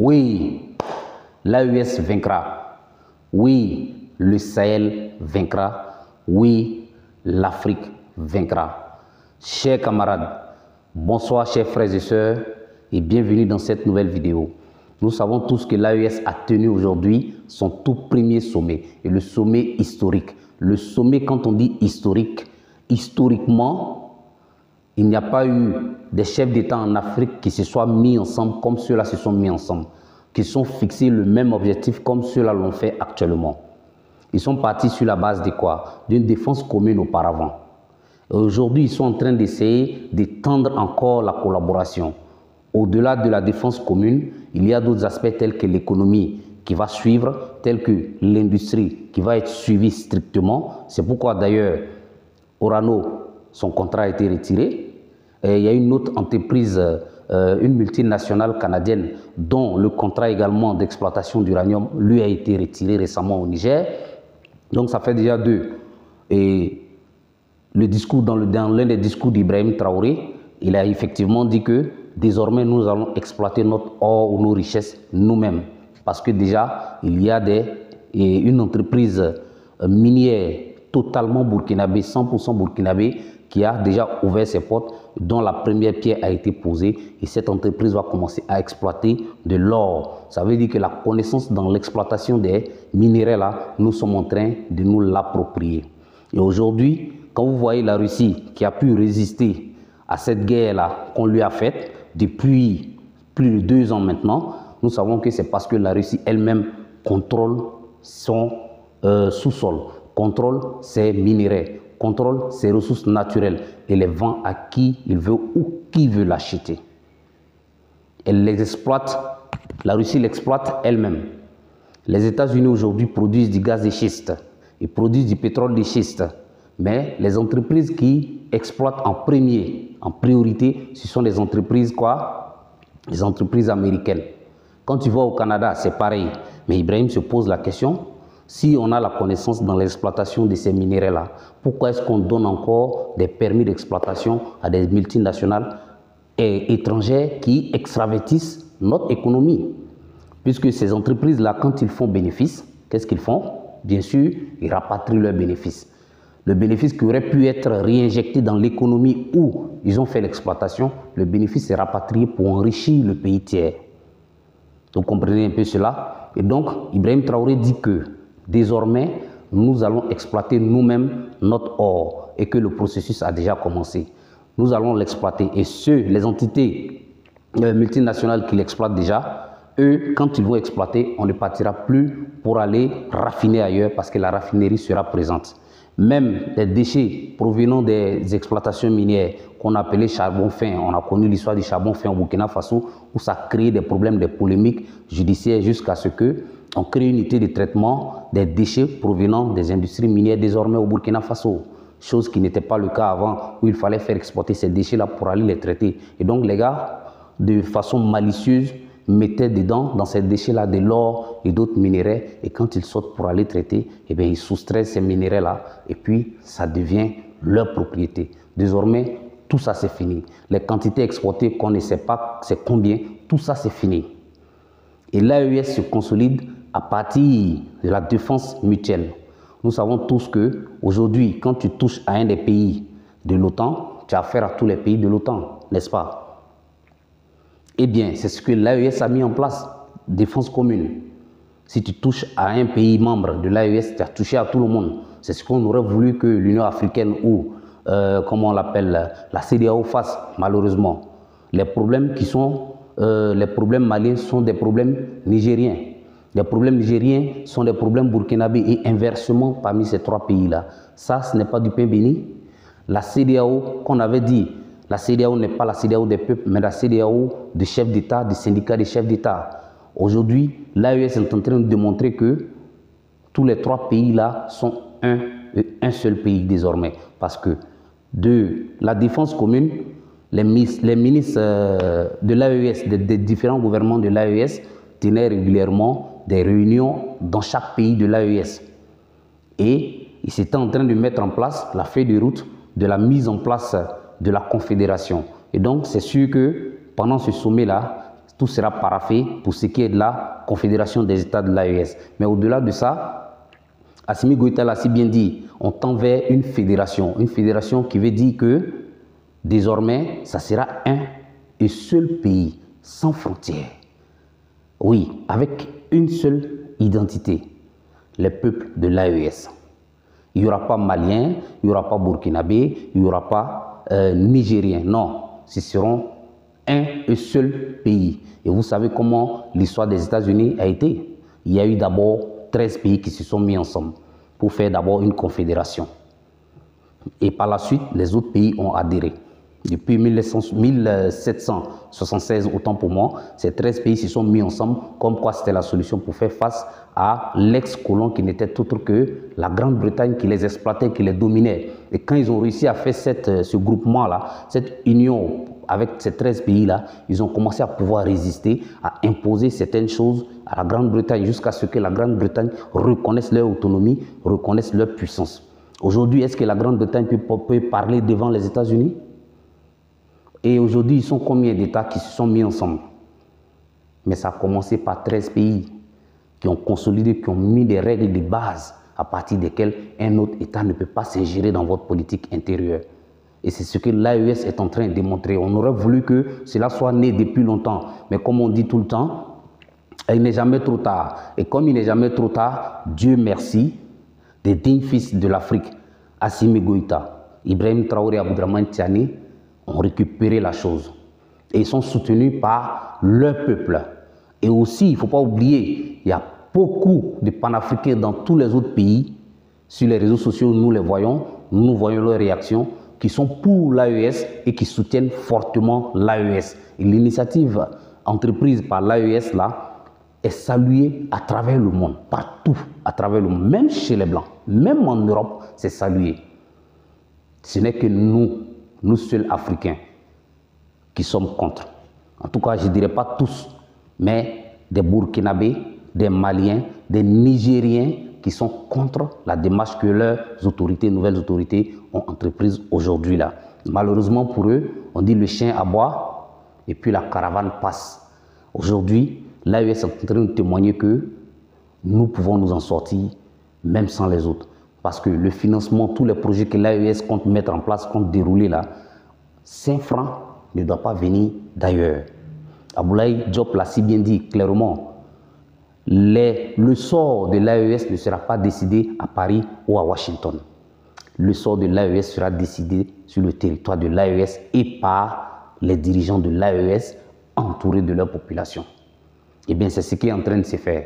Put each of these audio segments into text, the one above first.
Oui, l'AES vaincra. Oui, le Sahel vaincra. Oui, l'Afrique vaincra. Chers camarades, bonsoir chers frères et sœurs et bienvenue dans cette nouvelle vidéo. Nous savons tous que l'AES a tenu aujourd'hui son tout premier sommet, et le sommet historique. Le sommet, quand on dit historique, historiquement, il n'y a pas eu des chefs d'État en Afrique qui se soient mis ensemble comme ceux-là se sont mis ensemble, qui sont fixés le même objectif comme ceux-là l'ont fait actuellement. Ils sont partis sur la base de quoi? D'une défense commune auparavant. Aujourd'hui, ils sont en train d'essayer d'étendre encore la collaboration. Au-delà de la défense commune, il y a d'autres aspects tels que l'économie qui va suivre, tels que l'industrie qui va être suivie strictement. C'est pourquoi d'ailleurs, Orano, son contrat a été retiré. Et il y a une autre entreprise, une multinationale canadienne, dont le contrat également d'exploitation d'uranium lui a été retiré récemment au Niger. Donc ça fait déjà deux. Et le discours, dans l'un des discours d'Ibrahim Traoré, il a effectivement dit que désormais nous allons exploiter notre or ou nos richesses nous-mêmes. Parce que déjà, il y a une entreprise minière totalement burkinabé, 100% burkinabé, qui a déjà ouvert ses portes, dont la première pierre a été posée, et cette entreprise va commencer à exploiter de l'or. Ça veut dire que la connaissance dans l'exploitation des minéraux là, nous sommes en train de nous l'approprier. Et aujourd'hui, quand vous voyez la Russie qui a pu résister à cette guerre-là qu'on lui a faite depuis plus de 2 ans maintenant, nous savons que c'est parce que la Russie elle-même contrôle son sous-sol, contrôle ses minéraux, contrôle ses ressources naturelles et les vend à qui il veut ou qui veut l'acheter. Elle les exploite, la Russie l'exploite elle-même. Les États-Unis aujourd'hui produisent du gaz de schiste, ils produisent du pétrole de schiste, mais les entreprises qui exploitent en priorité, ce sont les entreprises quoi? Les entreprises américaines. Quand tu vas au Canada, c'est pareil. Mais Ibrahim se pose la question, si on a la connaissance dans l'exploitation de ces minéraux-là, pourquoi est-ce qu'on donne encore des permis d'exploitation à des multinationales et étrangères qui extravertissent notre économie? Puisque ces entreprises-là, quand ils font bénéfice, qu'est-ce qu'ils font? Bien sûr, ils rapatrient leurs bénéfices. Le bénéfice qui aurait pu être réinjecté dans l'économie où ils ont fait l'exploitation, le bénéfice est rapatrié pour enrichir le pays tiers. Vous comprenez un peu cela? Et donc, Ibrahim Traoré dit que désormais, nous allons exploiter nous-mêmes notre or et que le processus a déjà commencé. Nous allons l'exploiter et les entités multinationales qui l'exploitent déjà, eux, quand ils vont exploiter, on ne partira plus pour aller raffiner ailleurs parce que la raffinerie sera présente. Même les déchets provenant des exploitations minières qu'on appelait charbon fin, on a connu l'histoire du charbon fin au Burkina Faso où ça a créé des problèmes, des polémiques judiciaires jusqu'à ce qu'on crée une unité de traitement des déchets provenant des industries minières désormais au Burkina Faso. Chose qui n'était pas le cas avant où il fallait faire exporter ces déchets-là pour aller les traiter. Et donc les gars, de façon malicieuse, mettaient dedans, dans ces déchets-là, de l'or et d'autres minéraux. Et quand ils sortent pour aller traiter, eh bien, ils soustraient ces minéraux-là et puis ça devient leur propriété. Désormais, tout ça c'est fini. Les quantités exportées qu'on ne sait pas c'est combien, tout ça c'est fini. Et l'AES se consolide à partir de la défense mutuelle. Nous savons tous que aujourd'hui, quand tu touches à un des pays de l'OTAN, tu as affaire à tous les pays de l'OTAN, n'est-ce pas? Eh bien, c'est ce que l'AES a mis en place, défense commune. Si tu touches à un pays membre de l'AES, tu as touché à tout le monde. C'est ce qu'on aurait voulu que l'Union africaine ou, comment on l'appelle, la CEDEAO fasse, malheureusement. Les problèmes les problèmes maliens sont des problèmes nigériens. Les problèmes nigériens sont des problèmes burkinabés et inversement parmi ces 3 pays-là. Ça, ce n'est pas du pain béni. La CEDEAO, qu'on avait dit, la CEDEAO n'est pas la CEDEAO des peuples, mais la CEDEAO des chefs d'État, des syndicats des chefs d'État. Aujourd'hui, l'AES est en train de démontrer que tous les 3 pays-là sont un seul pays désormais. Parce que de la défense commune, les ministres de l'AES, des différents gouvernements de l'AES, tenaient régulièrement des réunions dans chaque pays de l'AES. Et ils étaient en train de mettre en place la feuille de route de la mise en place de la confédération. Et donc, c'est sûr que pendant ce sommet-là, tout sera paraphé pour ce qui est de la Confédération des États de l'AES. Mais au-delà de ça, Assimi Goïta l'a si bien dit, on tend vers une fédération qui veut dire que désormais, ça sera un et seul pays, sans frontières. Oui, avec une seule identité, les peuples de l'AES. Il n'y aura pas Malien, il n'y aura pas Burkinabé, il n'y aura pas Nigérien. Non, ce seront un et seul pays. Et vous savez comment l'histoire des États-Unis a été. Il y a eu d'abord 13 pays qui se sont mis ensemble pour faire d'abord une confédération. Et par la suite, les autres pays ont adhéré. Depuis 1776, autant pour moi, ces 13 pays se sont mis ensemble comme quoi c'était la solution pour faire face à l'ex-colon qui n'était autre que la Grande-Bretagne qui les exploitait, qui les dominait. Et quand ils ont réussi à faire ce groupement-là, cette union avec ces 13 pays-là, ils ont commencé à pouvoir résister, à imposer certaines choses à la Grande-Bretagne jusqu'à ce que la Grande-Bretagne reconnaisse leur autonomie, reconnaisse leur puissance. Aujourd'hui, est-ce que la Grande-Bretagne peut parler devant les États-Unis? Et aujourd'hui, ils sont combien d'États qui se sont mis ensemble? Mais ça a commencé par 13 pays qui ont consolidé, qui ont mis des règles de base à partir desquelles un autre État ne peut pas s'ingérer dans votre politique intérieure. Et c'est ce que l'AES est en train de démontrer. On aurait voulu que cela soit né depuis longtemps. Mais comme on dit tout le temps, il n'est jamais trop tard. Et comme il n'est jamais trop tard, Dieu merci, des dignes fils de l'Afrique, Assimi Goïta, Ibrahim Traoré et Abdourahmane Tiani, ont récupéré la chose. Et ils sont soutenus par leur peuple. Et aussi, il ne faut pas oublier, il y a beaucoup de panafricains dans tous les autres pays. Sur les réseaux sociaux, nous les voyons, nous voyons leurs réactions, qui sont pour l'AES et qui soutiennent fortement l'AES. Et l'initiative entreprise par l'AES là est saluée à travers le monde, partout à travers le monde, même chez les Blancs, même en Europe, c'est salué. Ce n'est que nous seuls Africains, qui sommes contre. En tout cas, je ne dirais pas tous, mais des Burkinabés, des Maliens, des Nigériens qui sont contre la démarche que leurs autorités, nouvelles autorités, ont entreprise aujourd'hui là. Malheureusement pour eux, on dit le chien aboie et puis la caravane passe. Aujourd'hui, l'AES est en train de témoigner que nous pouvons nous en sortir, même sans les autres. Parce que le financement, tous les projets que l'AES compte mettre en place, compte dérouler là, 5 francs ne doit pas venir d'ailleurs. Abdoulaye Diop l'a si bien dit clairement. Le sort de l'AES ne sera pas décidé à Paris ou à Washington. Le sort de l'AES sera décidé sur le territoire de l'AES et par les dirigeants de l'AES entourés de leur population. Eh bien, c'est ce qui est en train de se faire.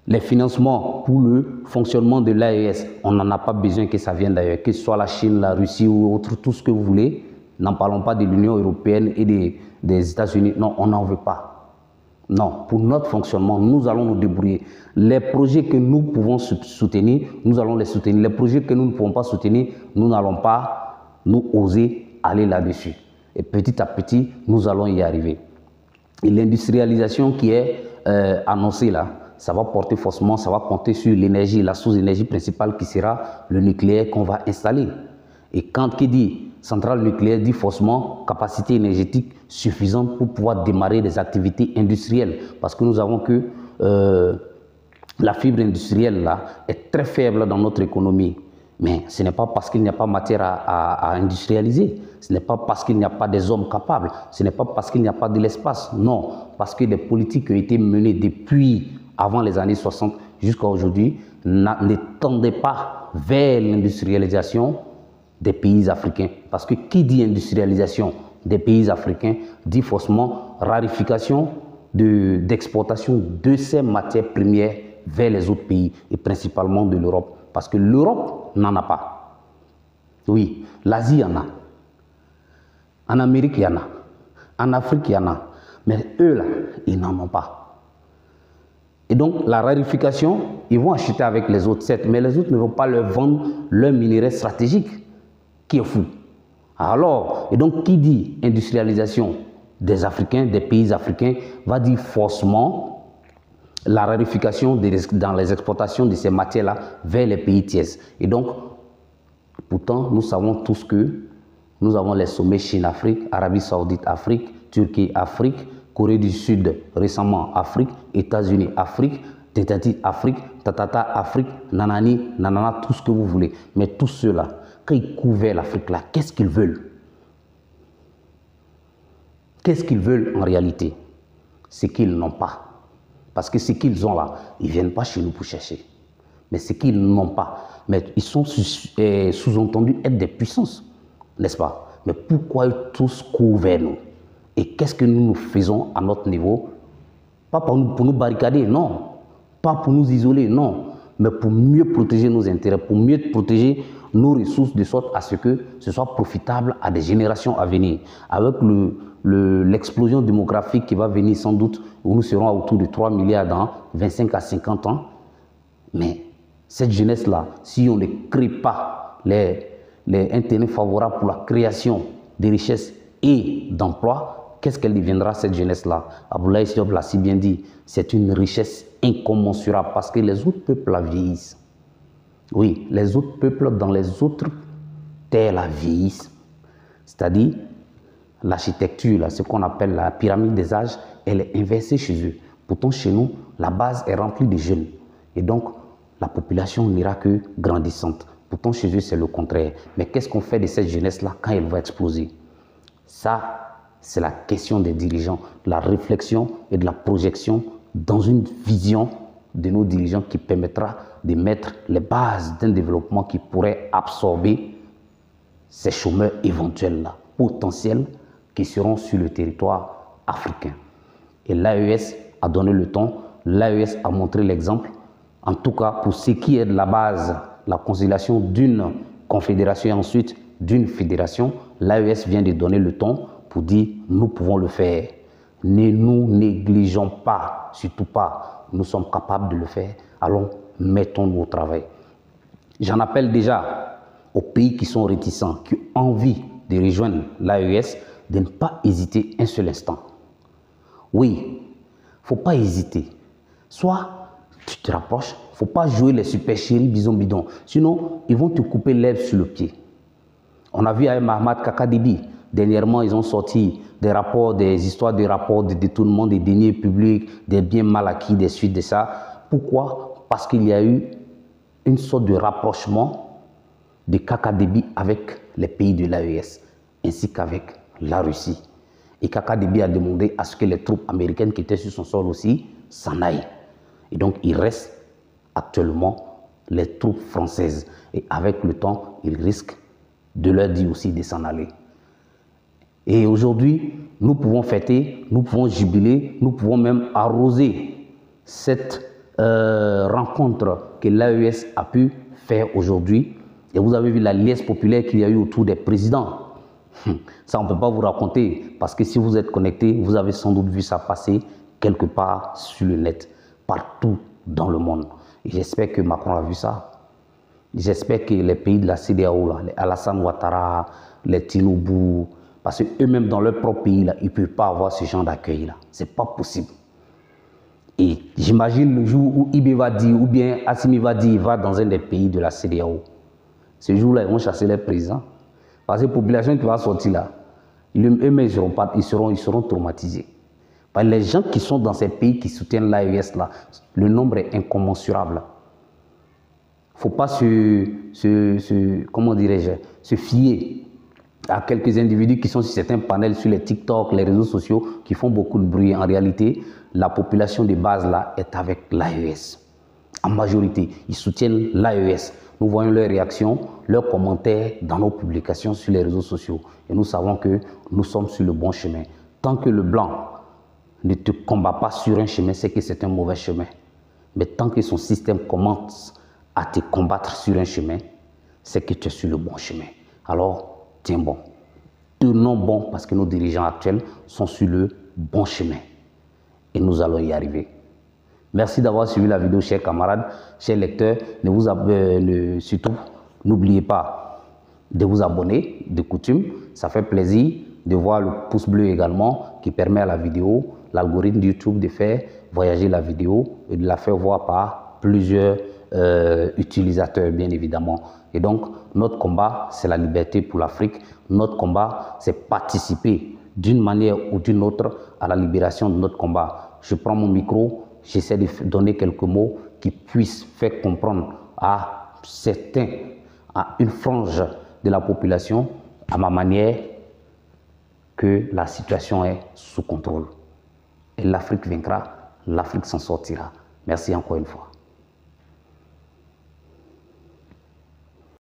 Les financements pour le fonctionnement de l'AES, on n'en a pas besoin que ça vienne d'ailleurs, que ce soit la Chine, la Russie ou autre, tout ce que vous voulez. N'en parlons pas de l'Union européenne et des États-Unis. Non, on n'en veut pas. Non, pour notre fonctionnement, nous allons nous débrouiller. Les projets que nous pouvons soutenir, nous allons les soutenir. Les projets que nous ne pouvons pas soutenir, nous n'allons pas nous oser aller là-dessus. Et petit à petit, nous allons y arriver. Et l'industrialisation qui est annoncée là, ça va porter forcément, ça va compter sur l'énergie, la source d'énergie principale qui sera le nucléaire qu'on va installer. Et quand qui dit centrale nucléaire dit forcément capacité énergétique suffisante pour pouvoir démarrer des activités industrielles. Parce que nous avons que la fibre industrielle là est très faible dans notre économie. Mais ce n'est pas parce qu'il n'y a pas matière à industrialiser. Ce n'est pas parce qu'il n'y a pas des hommes capables. Ce n'est pas parce qu'il n'y a pas de l'espace. Non, parce que les politiques qui ont été menées depuis avant les années 60 jusqu'à aujourd'hui ne tendaient pas vers l'industrialisation des pays africains. Parce que qui dit industrialisation des pays africains dit forcément rarification d'exportation de ces matières premières vers les autres pays et principalement de l'Europe. Parce que l'Europe n'en a pas. Oui, l'Asie en a. En Amérique, il y en a. En Afrique, il y en a. Mais eux, là, ils n'en ont pas. Et donc, la rarification, ils vont acheter avec les autres, certes, mais les autres ne vont pas leur vendre leur minerai stratégique, qui est fou. Alors, et donc, qui dit industrialisation des Africains, des pays africains, va dire forcément la rarification dans les exportations de ces matières-là vers les pays tiers. Et donc, pourtant, nous savons tous que nous avons les sommets Chine-Afrique, Arabie Saoudite-Afrique, Turquie-Afrique, Corée du Sud récemment, Afrique, États-Unis, Afrique, Tétati, Afrique, Tatata, Afrique, Nanani, Nanana, tout ce que vous voulez. Mais tous ceux-là, quand ils couvraient l'Afrique là, qu'est-ce qu'ils veulent? Qu'est-ce qu'ils veulent en réalité? C'est qu'ils n'ont pas. Parce que ce qu'ils ont là, ils ne viennent pas chez nous pour chercher. Mais ce qu'ils n'ont pas, mais ils sont sous-entendus être des puissances, n'est-ce pas? Mais pourquoi ils tous courent vers nous? Et qu'est-ce que nous faisons à notre niveau? Pas pour nous barricader, non. Pas pour nous isoler, non. Mais pour mieux protéger nos intérêts, pour mieux protéger nos ressources, de sorte à ce que ce soit profitable à des générations à venir. Avec l'explosion démographique qui va venir sans doute, où nous serons autour de 3 milliards dans 25 à 50 ans. Mais cette jeunesse-là, si on ne crée pas les intérêts favorables pour la création de richesses et d'emplois, qu'est-ce qu'elle deviendra cette jeunesse-là? Abdoulaye Diop l'a si bien dit, c'est une richesse incommensurable parce que les autres peuples la vieillissent. Oui, les autres peuples dans les autres terres la vieillissent. C'est-à-dire, l'architecture, ce qu'on appelle la pyramide des âges, elle est inversée chez eux. Pourtant, chez nous, la base est remplie de jeunes. Et donc, la population n'ira que grandissante. Pourtant, chez eux, c'est le contraire. Mais qu'est-ce qu'on fait de cette jeunesse-là quand elle va exploser? Ça, c'est la question des dirigeants, de la réflexion et de la projection dans une vision de nos dirigeants qui permettra de mettre les bases d'un développement qui pourrait absorber ces chômeurs éventuels-là, potentiels, qui seront sur le territoire africain. Et l'AES a donné le ton, l'AES a montré l'exemple. En tout cas, pour ce qui est de la base, la conciliation d'une confédération et ensuite d'une fédération, l'AES vient de donner le ton pour dire « nous pouvons le faire ». Ne nous négligeons pas, surtout pas, nous sommes capables de le faire, allons, mettons-nous au travail. J'en appelle déjà aux pays qui sont réticents, qui ont envie de rejoindre l'AES, de ne pas hésiter un seul instant. Oui, il ne faut pas hésiter. Soit tu te rapproches, il ne faut pas jouer les super chéris bidon bidon. Sinon, ils vont te couper l'herbe sur le pied. On a vu avec Mahamat Kakadibi, dernièrement, ils ont sorti des rapports, des histoires de rapports de détournement des deniers publics, des biens mal acquis, des suites de ça. Pourquoi? Parce qu'il y a eu une sorte de rapprochement de Kakadibi avec les pays de l'AES, ainsi qu'avec la Russie. Et Kakadibi a demandé à ce que les troupes américaines qui étaient sur son sol aussi s'en aillent. Et donc, il reste actuellement les troupes françaises. Et avec le temps, il risque de leur dire aussi de s'en aller. Et aujourd'hui, nous pouvons fêter, nous pouvons jubiler, nous pouvons même arroser cette rencontre que l'AES a pu faire aujourd'hui. Et vous avez vu la liesse populaire qu'il y a eu autour des présidents. Ça, on ne peut pas vous raconter, parce que si vous êtes connecté, vous avez sans doute vu ça passer quelque part sur le net, partout dans le monde. Et j'espère que Macron a vu ça. J'espère que les pays de la CEDEAO, là, les Alassane Ouattara, les Tinubu, parce qu'eux-mêmes dans leur propre pays, là, ils ne peuvent pas avoir ce genre d'accueil-là. Ce n'est pas possible. Et j'imagine le jour où Ibe va dire, ou bien Assimi va dire, il va dans un des pays de la CEDEAO. Ce jour-là, ils vont chasser les présidents. Parce que la population qui va sortir là, eux-mêmes, ils seront traumatisés. Parce que les gens qui sont dans ces pays qui soutiennent l'AES, là, le nombre est incommensurable. Il ne faut pas comment dirais-je, se fier à quelques individus qui sont sur certains panels, sur les TikTok, les réseaux sociaux, qui font beaucoup de bruit. En réalité, la population de base là est avec l'AES. En majorité, ils soutiennent l'AES. Nous voyons leurs réactions, leurs commentaires dans nos publications sur les réseaux sociaux. Et nous savons que nous sommes sur le bon chemin. Tant que le blanc ne te combat pas sur un chemin, c'est que c'est un mauvais chemin. Mais tant que son système commence à te combattre sur un chemin, c'est que tu es sur le bon chemin. Alors, tiens bon. Tenons bon parce que nos dirigeants actuels sont sur le bon chemin. Et nous allons y arriver. Merci d'avoir suivi la vidéo, chers camarades, chers lecteurs. Surtout, n'oubliez pas de vous abonner de coutume. Ça fait plaisir de voir le pouce bleu également qui permet à la vidéo, l'algorithme de YouTube de faire voyager la vidéo et de la faire voir par plusieurs utilisateurs, bien évidemment. Et donc, notre combat, c'est la liberté pour l'Afrique. Notre combat, c'est participer d'une manière ou d'une autre à la libération de notre combat. Je prends mon micro, j'essaie de donner quelques mots qui puissent faire comprendre à certains, à une frange de la population, à ma manière, que la situation est sous contrôle. Et l'Afrique vaincra, l'Afrique s'en sortira. Merci encore une fois.